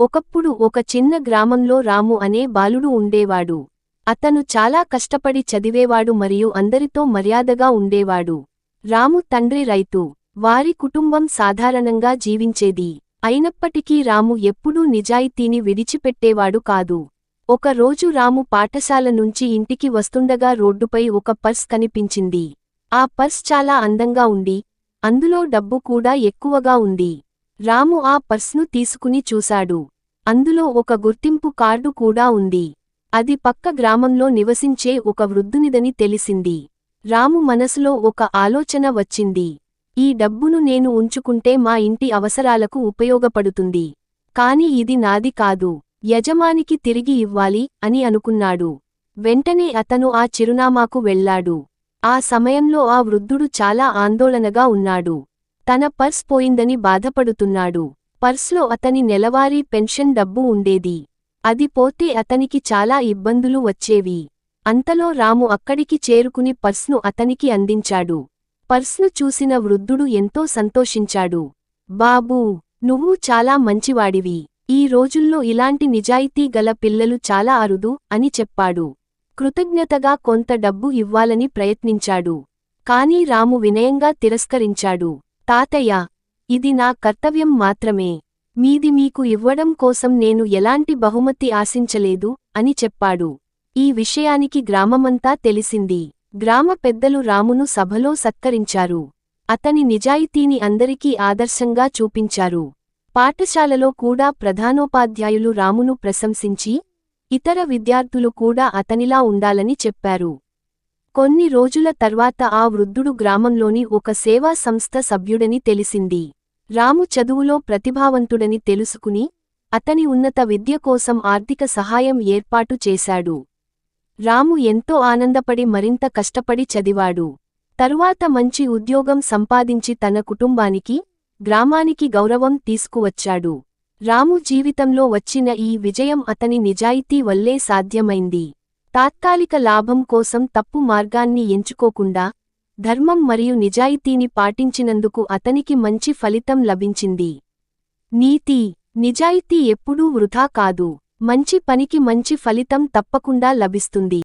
ఒకప్పుడు ఒక చిన్న గ్రామంలో రాము అనే బాలుడు ఉండేవాడు. అతను చాలా కష్టపడి చదివేవాడు మరియు అందరితో మర్యాదగా ఉండేవాడు. రాము తండ్రి రైతు. వారి కుటుంబం సాధారణంగా జీవించేది. అయినప్పటికీ రాము ఎప్పుడూ నిజాయితీని విడిచిపెట్టేవాడు కాదు. ఒక రోజు రాము పాఠశాల నుంచి ఇంటికి వస్తుండగా రోడ్డుపై ఒక పర్స్ కనిపించింది. ఆ పర్స్ చాలా అందంగా ఉండి, అందులో డబ్బు కూడా ఎక్కువగా ఉంది. రాము ఆ పర్స్ను తీసుకుని చూశాడు. అందులో ఒక గుర్తింపు కార్డు కూడా ఉంది. అది పక్క గ్రామంలో నివసించే ఒక వృద్ధునిదని తెలిసింది. రాము మనసులో ఒక ఆలోచన వచ్చింది. ఈ డబ్బును నేను ఉంచుకుంటే మా ఇంటి అవసరాలకు ఉపయోగపడుతుంది. కాని ఇది నాది కాదు, యజమానికి తిరిగి ఇవ్వాలి అని అనుకున్నాడు. వెంటనే అతను ఆ చిరునామాకు వెళ్లాడు. ఆ సమయంలో ఆ వృద్ధుడు చాలా ఆందోళనగా ఉన్నాడు. తన పర్స్ పోయిందని బాధపడుతున్నాడు. పర్స్లో అతని నెలవారీ పెన్షన్ డబ్బు ఉండేది. అది పోతే అతనికి చాలా ఇబ్బందులు వచ్చేవి. అంతలో రాము అక్కడికి చేరుకుని పర్స్ను అతనికి అందించాడు. పర్స్ను చూసిన వృద్ధుడు ఎంతో సంతోషించాడు. బాబూ, నువ్వు చాలా మంచివాడివి. ఈ రోజుల్లో ఇలాంటి నిజాయితీ గల పిల్లలు చాలా అరుదు అని చెప్పాడు. కృతజ్ఞతగా కొంత డబ్బు ఇవ్వాలని ప్రయత్నించాడు. కానీ రాము వినయంగా తిరస్కరించాడు. తాతయ్య, ఇది నా కర్తవ్యం మాత్రమే. మీది మీకు ఇవ్వడం కోసం నేను ఎలాంటి బహుమతి ఆశించలేదు అని చెప్పాడు. ఈ విషయానికి గ్రామమంతా తెలిసింది. గ్రామ పెద్దలు రామును సభలో సత్కరించారు. అతని నిజాయితీని అందరికీ ఆదర్శంగా చూపించారు. పాఠశాలలో కూడా ప్రధానోపాధ్యాయులు రామును ప్రశంసించి, ఇతర విద్యార్థులు కూడా అతనిలా ఉండాలని చెప్పారు. కొన్ని రోజుల తర్వాత ఆ వృద్ధుడు గ్రామంలోని ఒక సేవా సంస్థ సభ్యుడని తెలిసింది. రాము చదువులో ప్రతిభావంతుడని తెలుసుకుని, అతని ఉన్నత విద్య కోసం ఆర్థిక సహాయం ఏర్పాటు చేశాడు. రాము ఎంతో ఆనందపడి మరింత కష్టపడి చదివాడు. తరువాత మంచి ఉద్యోగం సంపాదించి తన కుటుంబానికి, గ్రామానికి గౌరవం తీసుకువచ్చాడు. రాము జీవితంలో వచ్చిన ఈ విజయం అతని నిజాయితీ వల్లే సాధ్యమైంది. తాత్కాలిక లాభం కోసం తప్పు మార్గాన్ని ఎంచుకోకుండా, ధర్మం మరియు నిజాయితీని పాటించినందుకు అతనికి మంచి ఫలితం లభించింది. నీతి: నిజాయితీ ఎప్పుడూ వృథా కాదు. మంచి పనికి మంచి ఫలితం తప్పకుండా లభిస్తుంది.